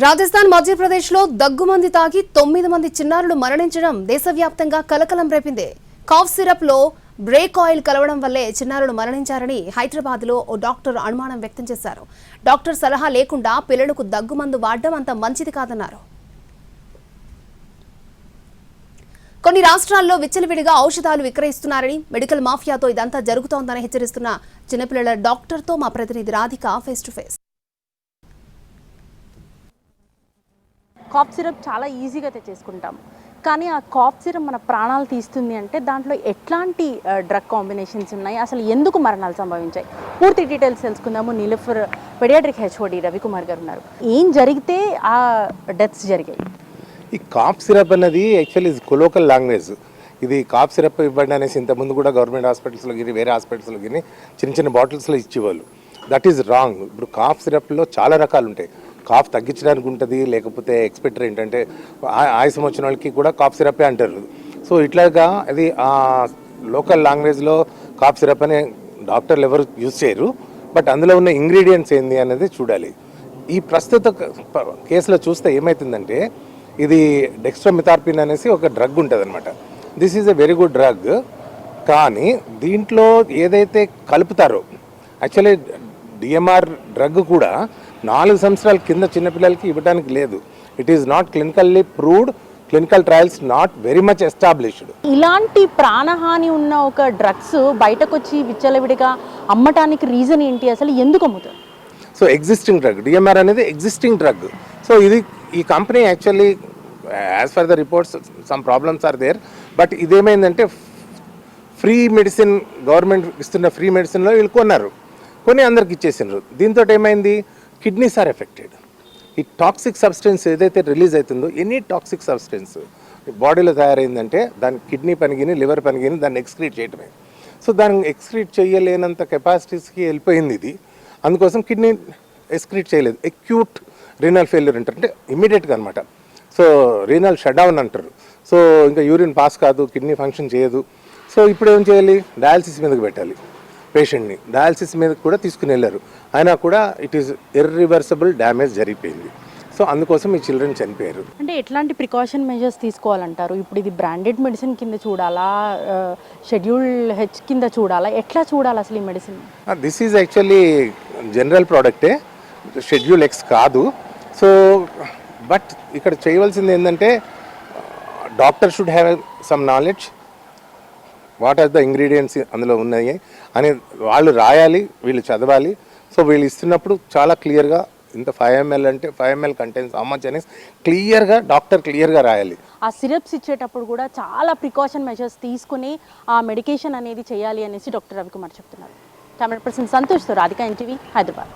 రాజస్థాన్ మధ్యప్రదేశ్లో దగ్గుమంది తాగి 9 మంది చిన్నారులు మరణించడం దేశవ్యాప్తంగా కలకలం రేపింది. కాఫ్ సిరప్లో బ్రేక్ ఆయిల్ కలవడం వల్లే చిన్నారులు మరణించారని హైదరాబాద్లో ఓ డాక్టర్ అనుమానం వ్యక్తం చేశారు. డాక్టర్ సలహా లేకుండా పిల్లలకు దగ్గుమందు వాడడం అంత మంచిది కాదన్నారు. కొన్ని రాష్ట్రాల్లో విచ్చలవిడిగా ఔషధాలు విక్రయిస్తున్నారని, మెడికల్ మాఫియాతో ఇదంతా జరుగుతోందని హెచ్చరిస్తున్న చిన్నపిల్లల డాక్టర్తో మా ప్రతినిధి Radhika face to face. Cough syrup చాలా ఈజీగా తెచ్చేసుకుంటాం, కానీ ఆ కాఫ్ సిరప్ మన ప్రాణాలు తీస్తుంది అంటే దాంట్లో ఎట్లాంటి డ్రగ్ కాంబినేషన్స్ ఉన్నాయి, అసలు ఎందుకు మరణాలు సంభవించాయి, పూర్తి డీటెయిల్స్ తెలుసుకుందాము. నీలూఫర్ పెడియాట్రిక్ HOD Ravi Kumar గారు ఉన్నారు. ఏం జరిగితే ఆ డెత్స్ జరిగాయి? ఈ కాఫ్ సిరప్ అనేది యాక్చువల్లీ కొలోకల్ లాంగ్వేజ్. ఇది కాఫ్ సిరప్ ఇవ్వండి అనేసి ఇంతకుముందు కూడా గవర్నమెంట్ హాస్పిటల్స్లో కానీ వేరే హాస్పిటల్స్లో కానీ చిన్న చిన్న బాటిల్స్లో ఇచ్చేవాళ్ళు. That is wrong. ఇప్పుడు కాఫ్ సిరప్లో చాలా రకాలు ఉంటాయి. కాఫ్ తగ్గించడానికి ఉంటుంది, లేకపోతే ఎక్స్పెక్టర్ ఏంటంటే ఆయాసం వచ్చిన వాళ్ళకి కూడా కాఫ్ సిరపే అంటారు. సో ఇట్లాగా అది లోకల్ లాంగ్వేజ్లో కాఫ్ సిరప్ అనే డాక్టర్లు ఎవరు యూజ్ చేయరు. బట్ అందులో ఉన్న ఇంగ్రీడియంట్స్ ఏంది అనేది చూడాలి. ఈ ప్రస్తుత కేసులో చూస్తే ఏమవుతుందంటే ఇది డెక్స్ట్రోమిథార్పిన్ అనేసి ఒక డ్రగ్ ఉంటుంది అనమాట. This is a very good drug. కానీ దీంట్లో ఏదైతే కలుపుతారో యాక్చువల్లీ DMR డ్రగ్ కూడా 4 సంవత్సరాల కింద చిన్నపిల్లలకి ఇవ్వడానికి లేదు. It is not clinically proved, clinical trials not very much established. ఇలాంటి ప్రాణహాని ఉన్న ఒక డ్రగ్స్ బయటకు వచ్చి విచ్చలవిడిగా అమ్మటానికి రీజన్ ఏంటి, అసలు ఎందుకు అమ్ముతారు? సో ఎగ్జిస్టింగ్ డ్రగ్, DMR అనేది ఎగ్జిస్టింగ్ డ్రగ్. సో ఈ company actually as per the reports some problems are there. But ఇదేమైందంటే ఫ్రీ మెడిసిన్, గవర్నమెంట్ ఇస్తున్న ఫ్రీ మెడిసిన్లో వీళ్ళు కొన్నారు, కొని అందరికి ఇచ్చేసినారు. దీంతో ఏమైంది, కిడ్నీస్ ఆర్ ఎఫెక్టెడ్. ఈ టాక్సిక్ సబ్స్టెన్స్ ఏదైతే రిలీజ్ అవుతుందో, ఎనీ టాక్సిక్ సబ్స్టెన్స్ బాడీలో తయారైందంటే దాని కిడ్నీ పనికిని, లివర్ పనికిని దాన్ని ఎక్స్క్రీట్ చేయటమే. సో దాన్ని ఎక్స్క్రీట్ చేయలేనంత కెపాసిటీస్కి వెళ్ళిపోయింది ఇది. అందుకోసం కిడ్నీ ఎక్స్క్రీట్ చేయలేదు. అక్యూట్ రీనల్ ఫెయిల్యూర్ అంటారు, అంటే ఇమీడియట్గా అనమాట. సో రీనల్ షట్ డౌన్ అంటారు. సో ఇంకా యూరిన్ పాస్ కాదు, కిడ్నీ ఫంక్షన్ చేయదు. సో ఇప్పుడు ఏం చేయాలి, డయాలసిస్ మీదకి పెట్టాలి పేషెంట్ని. డయాలసిస్ మీద కూడా తీసుకుని వెళ్ళారు, అయినా కూడా ఇట్ ఈస్ ఇర్రివర్సిబుల్ డ్యామేజ్ జరిగిపోయింది. సో అందుకోసం ఈ చిల్డ్రన్ చనిపోయారు. అంటే ఎట్లాంటి ప్రికాషన్ మెజర్స్ తీసుకోవాలంటారు? ఇప్పుడు ఇది బ్రాండెడ్ మెడిసిన్ కింద చూడాలా, షెడ్యూల్ H కింద చూడాలా, ఎట్లా చూడాలి అసలు ఈ medicine? This is actually general ప్రోడక్టే, షెడ్యూల్ X కాదు. సో బట్ ఇక్కడ చేయవలసింది ఏంటంటే doctor should have some knowledge, what are the ingredients అందులో ఉన్నాయి అని వాళ్ళు రాయాలి, వీళ్ళు చదవాలి. సో వీళ్ళు ఇస్తున్నప్పుడు చాలా క్లియర్గా ఇంత 5 ml అంటే 5 ml కంటెన్స్ హౌ మచ్ అనేసి క్లియర్గా డాక్టర్ క్లియర్గా రాయాలి. ఆ సిరప్స్ ఇచ్చేటప్పుడు కూడా చాలా ప్రికాషన్ మెజర్స్ తీసుకుని ఆ మెడికేషన్ అనేది చేయాలి అనేసి డాక్టర్ రవికుమార్ చెప్తున్నారు. కెమెరా పర్సన్ సంతోష్తో రాధిక, NTV, హైదరాబాద్.